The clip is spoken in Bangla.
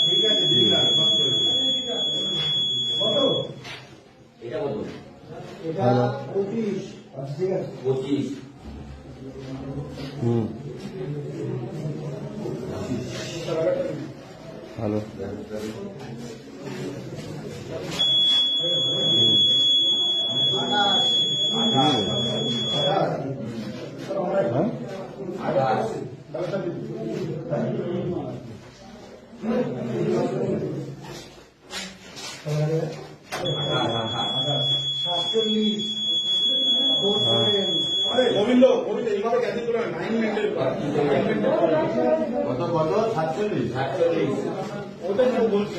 ঠিক আছে দিলাম এটা কত? এটা 25। ঠিক আছে 25। ভালো। গোবিন্দ এইভাবে ক্যান্সেল করে 9 মিনিটের কত কত 47 ওটা বলছি